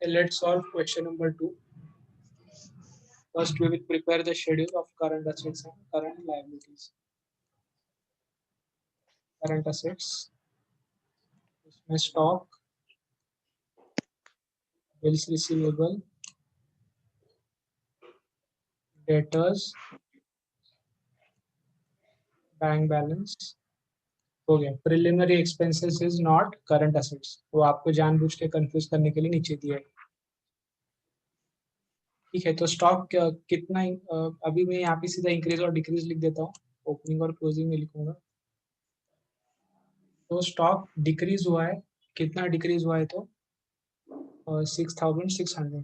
Let's solve question number 2. First, we will prepare the schedule of current assets and current liabilities. Current assets, इसमें stock, bills receivable, debtors, bank balance हो गया. Preliminary expenses is not current assets, वो आपको जानबूझ के confuse करने के लिए नीचे दिया है. ठीक है, तो स्टॉक कितना अभी मैं यहाँ पे सीधा इंक्रीज और डिक्रीज लिख देता हूँ, ओपनिंग और क्लोजिंग में लिखूंगा. तो स्टॉक डिक्रीज हुआ है, कितना डिक्रीज हुआ है? तो 6,600.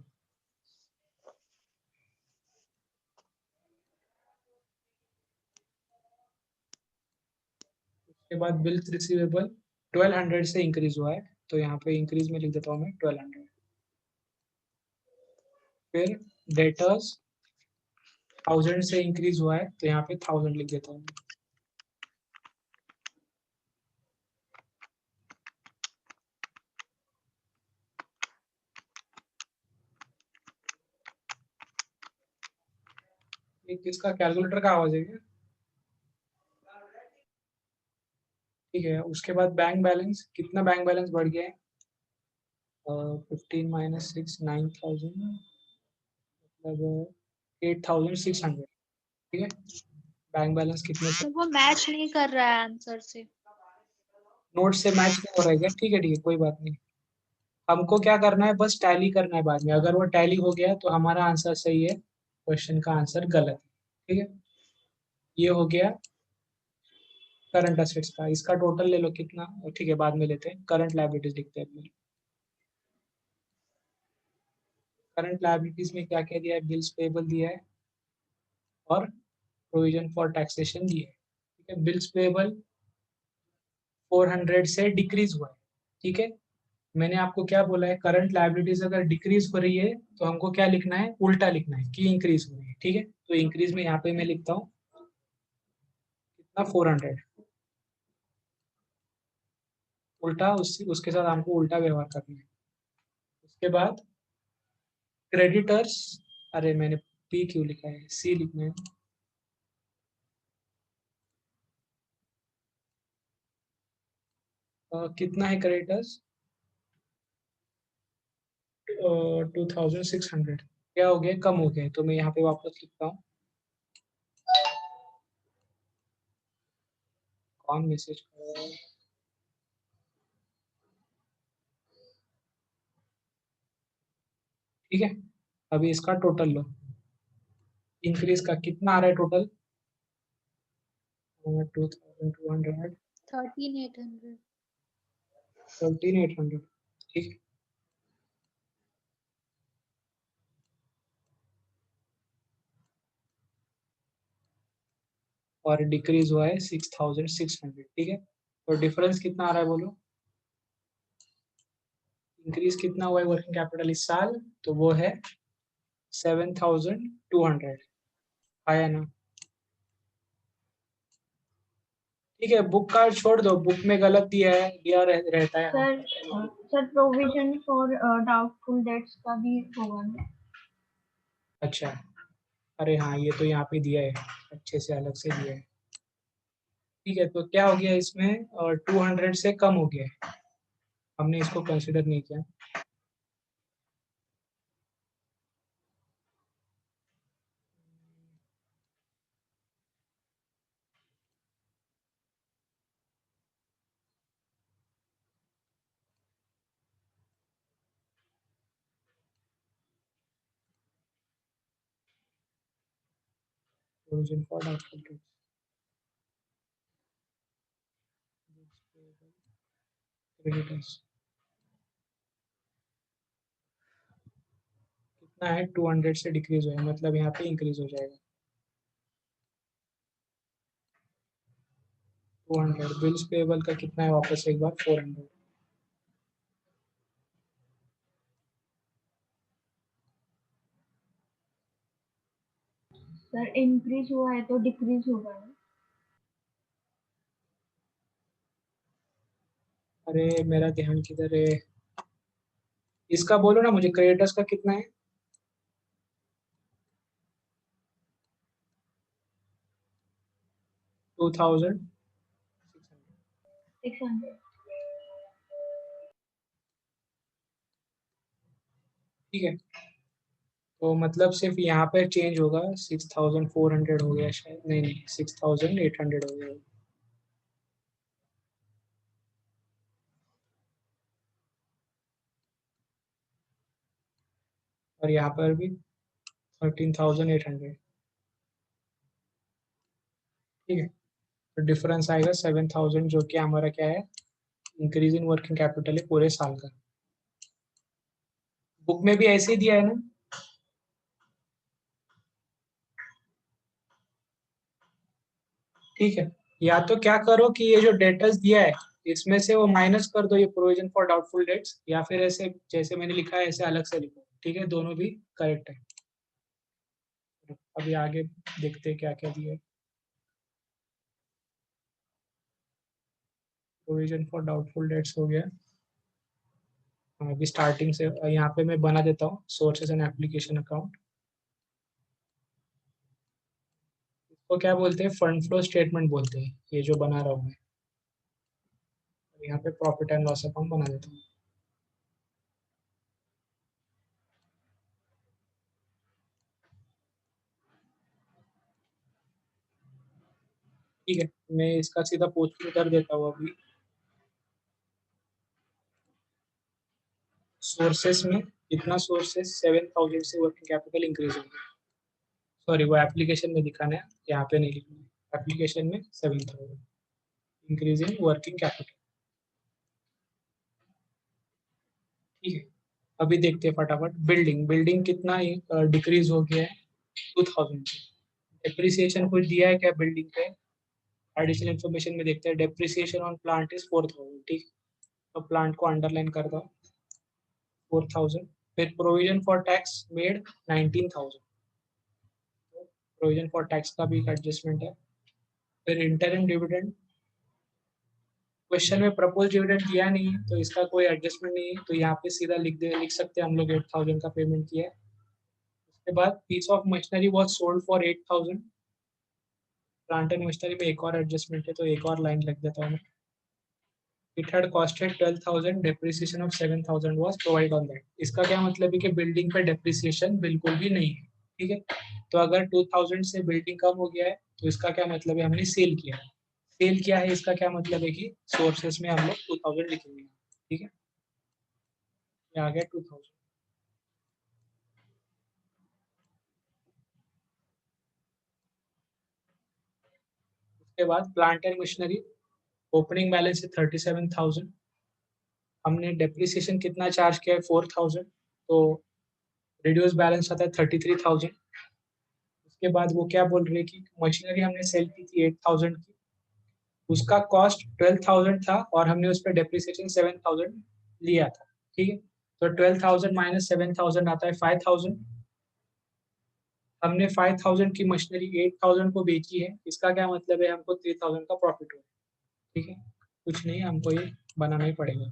उसके बाद बिल्स रिसीवेबल 1200 से इंक्रीज हुआ है, तो यहाँ पे इंक्रीज में लिख देता हूँ मैं 1200. फिर डेटर्स 1000 से इंक्रीज हुआ है, तो यहाँ पे 1000 लिख देता हूँ. ये किसका कैलकुलेटर का आवाज है क्या? ठीक है, उसके बाद बैंक बैलेंस, कितना बैंक बैलेंस बढ़ गया है? 15 माइनस 6 9000, मतलब 8600. ठीक है, बैंक बैलेंस कितने से? वो मैच नहीं कर रहा है आंसर से. नोट से मैच नहीं हो रहा है क्या? ठीक है ठीक है, कोई बात नहीं. हमको क्या करना है, बस टैली करना है बाद में. अगर वो टैली हो गया तो हमारा आंसर सही है, क्वेश्चन का आंसर गलत है. ठीक है, ये हो गया करंट असेट्स का. इसका टोटल ले लो कितना. ठीक है, बाद में लेते हैं. करंट लायबिलिटीज लिखते हैं. करंट लायबिलिटीज में क्या क्या दिया है? बिल्स पेबल दिया है और प्रोविजन फॉर टैक्सेशन दिए. ठीक है, बिल्स पेबल 400 से डिक्रीज हुआ है. ठीक है, मैंने आपको क्या बोला है, करंट लायबिलिटीज अगर डिक्रीज हो रही है तो हमको क्या लिखना है? उल्टा लिखना है कि इंक्रीज हो रही है. ठीक है, तो इंक्रीज में यहाँ पे मैं लिखता हूँ कितना, 400. उल्टा उसके साथ हमको उल्टा व्यवहार करना है. उसके बाद क्रेडिटर्स, अरे मैंने पी क्यों लिखा है, सी लिखना है. कितना है क्रेडिटर्स? 2600. क्या हो गया? कम हो गया. तो मैं यहाँ पे वापस लिखता हूँ. कौन मैसेज कर रहा है? ठीक है, अभी इसका टोटल लो. इंक्रीज का कितना आ रहा है टोटल? 2200, 13,800. 13,800. ठीक है, और डिक्रीज हुआ है 6,600. ठीक है, तो डिफरेंस कितना आ रहा है बोलो? इंक्रीज कितना हुआ है वर्किंग कैपिटल इस साल? तो वो है 7,200. आया ना? ठीक है, बुक कार्ड छोड़ दो, बुक में गलत रहता है. Sir provision for doubtful debts का भी होगा ना? अच्छा, अरे हाँ, ये तो यहाँ पे दिया है, अच्छे से अलग से दिया है. ठीक है, तो क्या हो गया इसमें? और 200 से कम हो गया है, हमने इसको कंसिडर नहीं किया. Provision for doubtful debts, creditors कितना है? 200 से डिक्रीज हुआ है, मतलब यहाँ पे इंक्रीज हो जाएगा. 200. बिल्स पेबल का कितना है वापस एक बार? 400. सर इंक्रीज हुआ है तो डिक्रीज होगा ना? अरे मेरा ध्यान किधर है? इसका बोलो ना मुझे, क्रेडिटर्स का कितना है? 2600। 600. ठीक है, तो मतलब सिर्फ यहाँ पे चेंज होगा, 6400 हो गया शायद, नहीं नहीं 6800 हो गया। और यहाँ पर भी 13800। ठीक है, तो डिफरेंस आएगा 7000, जो कि हमारा क्या है, इंक्रीज इन वर्किंग कैपिटल है पूरे साल का। बुक में भी ऐसे ही दिया है ना? ठीक है, या तो क्या करो कि ये जो डेटर्स दिया है इसमें से वो माइनस कर दो, ये प्रोविजन फॉर डाउटफुल डेट्स, या फिर ऐसे जैसे मैंने लिखा है ऐसे अलग से लिखो। ठीक है, दोनों भी करेक्ट है। अभी आगे देखते हैं क्या क्या दिया है। प्रोविजन फॉर डाउटफुल डेट्स हो गया। अभी स्टार्टिंग से यहाँ पे मैं बना देता हूँ, सोर्सेज एंड एप्लीकेशन अकाउंट। इसको क्या बोलते हैं, फंड फ्लो स्टेटमेंट बोलते हैं, ये जो बना रहा हूँ मैं। यहाँ पे प्रॉफिट एंड लॉस अकाउंट बना देता हूँ। ठीक है, मैं इसका सीधा पोस्टिंग कर देता हूँ अभी। सोर्सेस में कितना, सोर्सेस 7000 से वर्किंग कैपिटल इंक्रीज होगा। सॉरी, वो एप्लीकेशन में दिखाना है, यहाँ पे नहीं लिखना है। एप्लीकेशन में 7000 इंक्रीज इन वर्किंग कैपिटल। ठीक है, अभी देखते हैं फटाफट। बिल्डिंग, बिल्डिंग कितना डिक्रीज हो गया है, 2000। डेप्रिसिएशन कुछ दिया है क्या बिल्डिंग पे? एडिशनल इन्फॉर्मेशन में देखते हैं, डेप्रिसिएशन ऑन प्लांट इज 4000। ठीक, तो प्लांट को अंडरलाइन कर दो, 4000। फिर provision for tax made 19000, provision for tax का भी एक एडजस्टमेंट है। फिर इंटरिम डिविडेंड, क्वेश्चन में प्रपोज डिविडेंड दिया नहीं है तो इसका कोई एडजस्टमेंट नहीं है, तो यहाँ पे सीधा लिख सकते हैं हम लोग 8000 का पेमेंट किया है। उसके बाद piece of machinery was sold for 8000। Plant and machinery में एक और एडजस्टमेंट है, तो एक और लाइन लिख देता हूँ। It had costed 12,000, depreciation of 7,000 was provided on that। इसका क्या मतलब है कि बिल्डिंग पे डेप्रिसिएशन बिल्कुल भी नहीं है। ठीक है, तो अगर 2000 से बिल्डिंग कम हो गया है तो इसका क्या मतलब है, हमने सेल किया है। सेल किया है, इसका क्या मतलब है कि सोर्सेस में हम लोग 2000 लिखेंगे। ठीक है, ये आ गया 2000। उसके बाद plant and machinery, opening balance है 37,000। हमने डेप्रिसिएशन कितना चार्ज किया है, 4000, तो रिड्यूस बैलेंस आता है 33,000। उसके बाद वो क्या बोल रहे हैं कि मशीनरी हमने सेल की थी 8000 की, उसका कॉस्ट 12000 था और हमने उस पर डेप्रिसिएशन 7000 लिया था। ठीक है, तो 12000 माइनस 7000 आता है 5000। हमने 5000 की मशीनरी 8000 को बेची है, इसका क्या मतलब है, हमको 3000 का प्रॉफिट हुआ। ठीक है, कुछ नहीं, हमको ये बनाना ही पड़ेगा।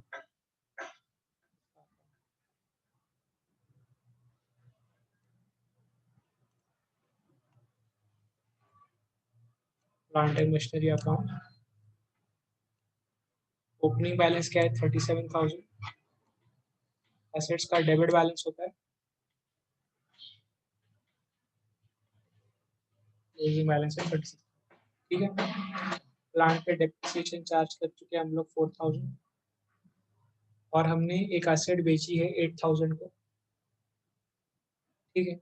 Plant and machinery account, opening balance क्या है, 37,000। एसेट्स का डेबिट बैलेंस होता है, क्लोजिंग बैलेंस है 36। ठीक है, प्लांट पे डेप्रिसिएशन चार्ज कर चुके हैं हम लोग 4000, और हमने एक एसेट बेची है 8000 को। ठीक है,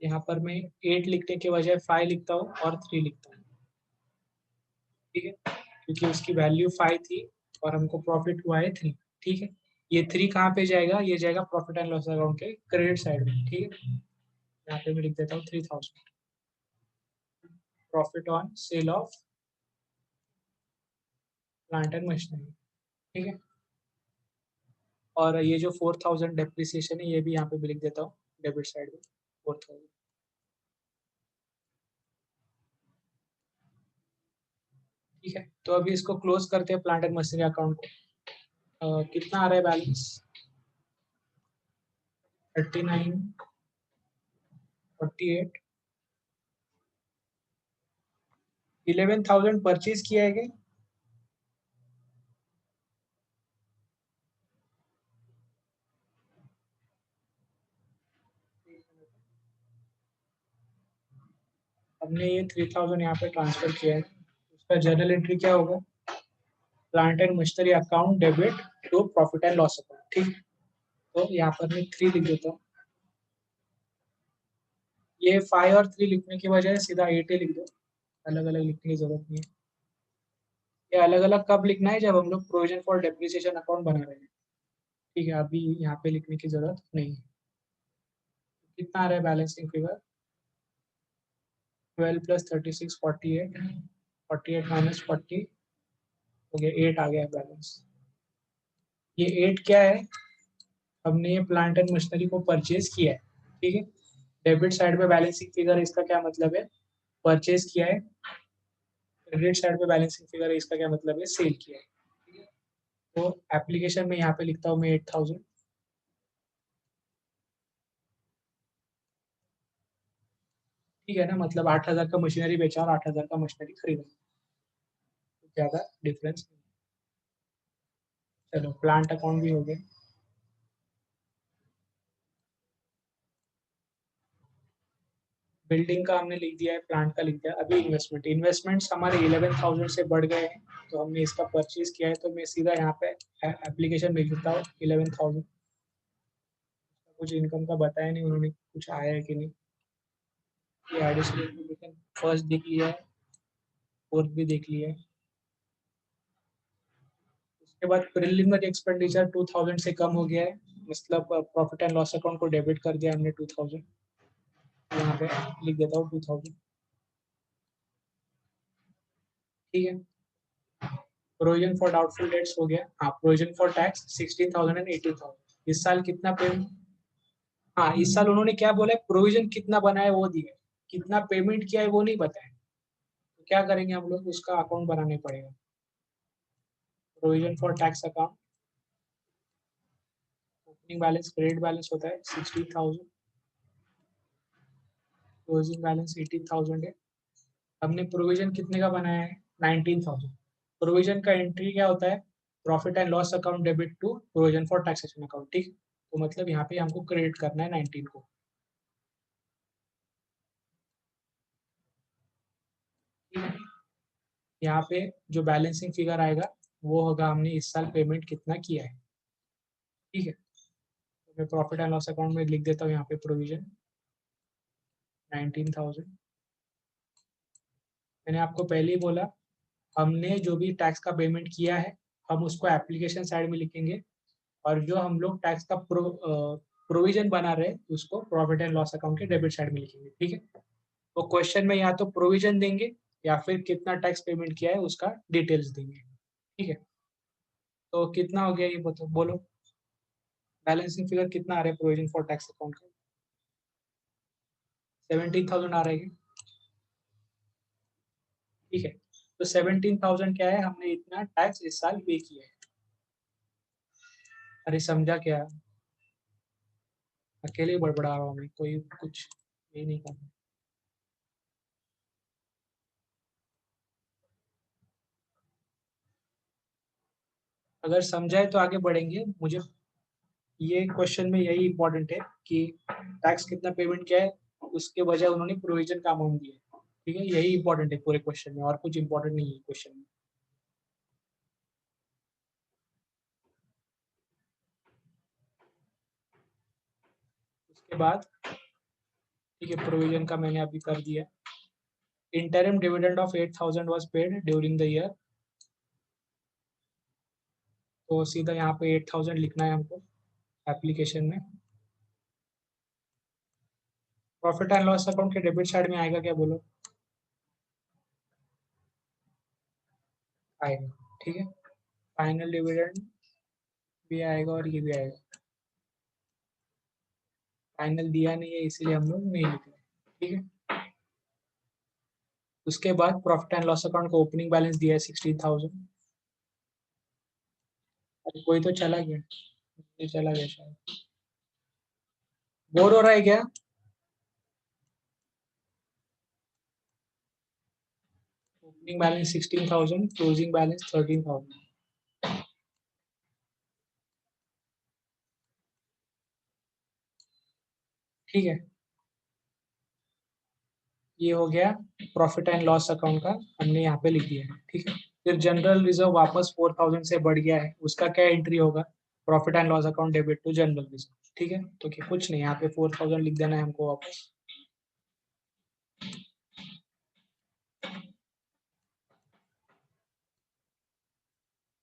यहाँ पर मैं 8 लिखने के बजाय 5 लिखता हूँ और 3 लिखता हूँ। ठीक है, क्योंकि उसकी वैल्यू 5 थी और हमको प्रॉफिट हुआ है 3। ठीक है, ये 3 कहाँ पे जाएगा, ये जाएगा प्रॉफिट एंड लॉस अकाउंट के क्रेडिट साइड में। ठीक है, यहाँ पे मैं लिख देता हूँ 3000, profit on sale of plant and machinery. ठीक है, और ये जो 4000 डेप्रिसिएशन है, ये भी यहाँ पे भी लिख देता हूँ डेबिट साइड में 4000। ठीक है, तो अभी इसको क्लोज करते हैं प्लांट एंड मशीनरी अकाउंट को। कितना आ रहा है बैलेंस, 39, 48, 11,000 परचेज किया है क्या? हमने ये 3,000 यहाँ पे ट्रांसफर किया है, उसका जर्नल एंट्री क्या होगा? Plant and machinery account debit to profit and loss account, ठीक। तो यहाँ पर मैं 3 लिख देता हूँ। ये 5 और 3 लिखने की बजाय सीधा 8 ही लिख दो, अलग अलग लिखने की जरूरत नहीं है। ये अलग अलग कब लिखना है? जब हम लोग प्रोविजन फॉर डेप्रिसिएशन अकाउंट बना रहे हैं, ठीक है। अभी यहाँ पे लिखने की जरूरत नहीं है। कितना आ रहा है बैलेंसिंग फिगर? 12 + 36 48, 48 - 40 हो गया, 8 आ गया बैलेंस। ये 8 क्या है? हमने ये प्लांट एंड मशीनरी को परचेज किया है, ठीक है। डेबिट साइड पे बैलेंसिंग फिगर, इसका क्या मतलब है? परचेज किया है। क्रेडिट साइड पे बैलेंसिंग फिगर है, इसका क्या मतलब है? सेल किया है, ठीक है। तो एप्लीकेशन में यहाँ पे लिखता हूँ मैं 8,000, ठीक है ना। मतलब 8,000 का मशीनरी बेचा और 8,000 का मशीनरी खरीदा, ज्यादा डिफरेंस नहीं। चलो प्लांट अकाउंट भी हो गया। बिल्डिंग का हमने लिख दिया है, प्लांट का लिख दिया। अभी इन्वेस्टमेंट, इन्वेस्टमेंट्स हमारे 11,000 से बढ़ गए हैं, तो हमने इसका परचेज किया है, तो मैं सीधा यहाँ पे एप्लीकेशन में लिखता हूँ 11,000। कुछ इनकम का बताया नहीं उन्होंने, कुछ आया है कि नहीं। ये एडिशनल इन्फॉर्मेशन फर्स्ट देख लिया है, फोर्थ भी देख लिया है। उसके बाद प्रिलिमिनरी एक्सपेंडिचर 2,000 से कम हो गया है, मतलब प्रॉफिट एंड लॉस अकाउंट को डेबिट कर दिया हमने 2,000। यहाँ पे लिख देता हूँ 2,000, ठीक है। प्रोविजन फॉर डाउटफुल डेट्स हो गया। हाँ, प्रोविजन फॉर टैक्स 16,000 एंड 18,000। इस साल कितना पेमेंट? हाँ, इस साल उन्होंने क्या बोला है? प्रोविजन कितना बना है वो दिया है, कितना पेमेंट किया है वो नहीं बताया। तो क्या करेंगे हम लोग? उसका अकाउंट बनाने पड़ेगा। Provision for tax account, opening balance credit balance होता है 16,000, क्लोजिंग बैलेंस 18,000 है। हमने प्रोविजन कितने का बनाया है? 19,000। प्रोविजन का एंट्री क्या होता है? Profit and loss account debit to provision for taxation account, ठीक। तो मतलब यहाँ पे हमको क्रेडिट करना है 19 को, ठीक है। यहाँ पे जो बैलेंसिंग फिगर आएगा वो होगा हमने इस साल पेमेंट कितना किया है, ठीक है। तो मैं प्रॉफिट एंड लॉस अकाउंट में लिख देता हूँ यहाँ पे प्रोविजन 19,000। मैंने आपको पहले ही बोला, हमने जो भी टैक्स का पेमेंट किया है हम उसको एप्लीकेशन साइड में लिखेंगे, और जो हम लोग टैक्स का प्रोविजन बना रहे उसको प्रॉफिट एंड लॉस अकाउंट के डेबिट साइड में लिखेंगे, ठीक है। तो क्वेश्चन में या तो प्रोविजन देंगे या फिर कितना टैक्स पेमेंट किया है उसका डिटेल्स देंगे, ठीक है। तो कितना हो गया ये बताओ, बोलो। बैलेंसिंग फिगर कितना आ रहा है प्रोविजन फॉर टैक्स अकाउंट का? 17,000 आ रहा है, ठीक है। तो 17,000 क्या है? हमने इतना टैक्स इस साल पे किया है। अरे समझा क्या? अकेले ही बड़बड़ा रहा हूँ मैं, कोई कुछ ये नहीं करना। अगर समझाए तो आगे बढ़ेंगे। मुझे ये क्वेश्चन में यही इंपॉर्टेंट है कि टैक्स कितना पेमेंट किया है, उसके बजाय उन्होंने प्रोविजन का अमाउंट दिया है, ठीक है। यही इंपॉर्टेंट है पूरे क्वेश्चन में, और कुछ इंपॉर्टेंट नहीं है क्वेश्चन में। उसके बाद ठीक है, प्रोविजन का मैंने अभी कर दिया। Interim dividend of 8,000 was paid during the year, तो सीधा यहाँ पे 8,000 लिखना है हमको एप्लीकेशन में। प्रॉफिट एंड लॉस अकाउंट के डेबिट साइड में आएगा क्या, बोलो? आएगा, ठीक है। फाइनल डिविडेंड भी आएगा और ये भी आएगा। फाइनल दिया नहीं है इसीलिए हम लोग नहीं लिख रहे, ठीक है। उसके बाद प्रॉफिट एंड लॉस अकाउंट को ओपनिंग बैलेंस दिया है 16,000। कोई तो चला गया, ये चला गया शायद। बोर हो रहा है क्या? Opening balance 16,000, closing balance 13,000। ठीक है, ये हो गया प्रॉफिट एंड लॉस अकाउंट का, हमने यहाँ पे लिख दिया है। ठीक है, फिर जनरल रिजर्व वापस 4,000 से बढ़ गया है, उसका क्या एंट्री होगा? Profit and loss account debit to general reserve. ठीक है, तो क्या कुछ नहीं, यहाँ पे 4,000 लिख देना है हमको वापस।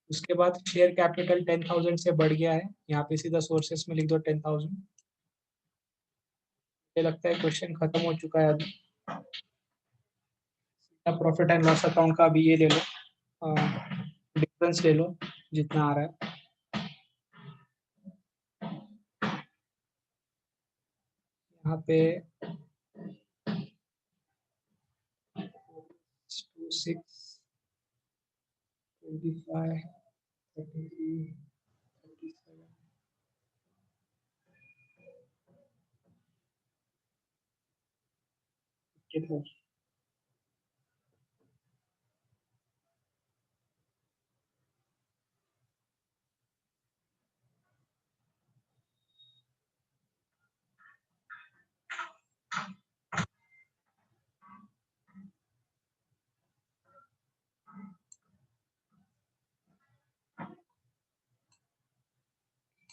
उसके बाद शेयर कैपिटल 10,000 से बढ़ गया है, यहाँ पे सीधा सोर्सेस में लिख दो 10,000। मुझे लगता है क्वेश्चन खत्म हो चुका है अभी। प्रॉफिट एंड लॉस अकाउंट का अभी ये ले लो, डिफरेंस ले लो जितना आ रहा है। यहाँ पे 26, 25, 33, 37, कितना?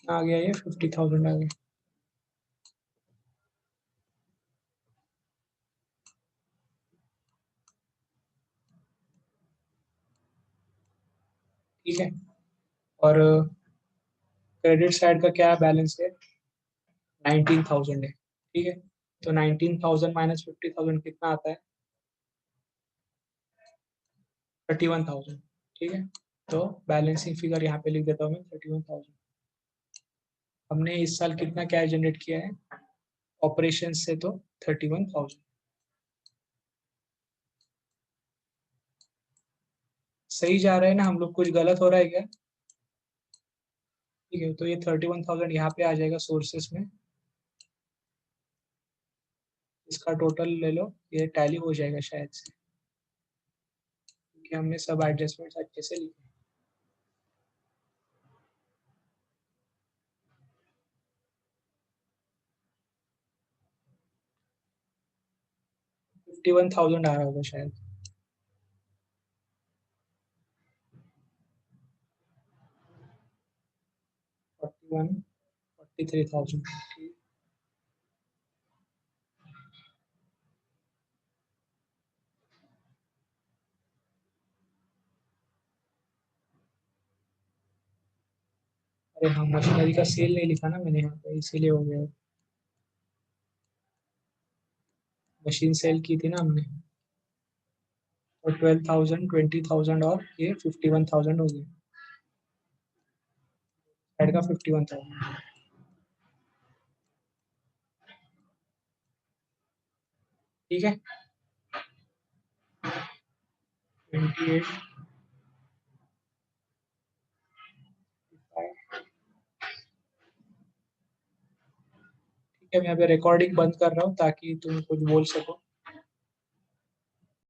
आ गया ये 50,000 आ गया। ठीक है, और क्रेडिट साइड का क्या बैलेंस है? 19,000 है। ठीक है, तो 19,000 माइनस 50,000 कितना आता है? 31,000। ठीक है, तो बैलेंसिंग फिगर यहाँ पे लिख देता हूँ मैं 31,000। हमने इस साल कितना कैश जनरेट किया है ऑपरेशन से? तो 31,000। सही जा रहा है ना हम लोग? कुछ गलत हो रहा है क्या? ठीक है, तो ये 31,000 यहाँ पे आ जाएगा सोर्सेस में, इसका टोटल ले लो, ये टैली हो जाएगा शायद से, क्योंकि हमने सब एडजस्टमेंट्स अच्छे से लिखे। 51,000 आ रहा होगा शायद। 41, 43,000। अरे हाँ, मशीनरी का सेल नहीं लिखा ना मैंने यहाँ पे, इसीलिए हो गया। मशीन सेल की थी ना हमने, और 12,000, 20,000 और ये 51,000 हो गया, साइड का 51,000। ठीक है, 28, 55। ठीक है, मैं अभी रिकॉर्डिंग बंद कर रहा हूँ ताकि तुम कुछ बोल सको।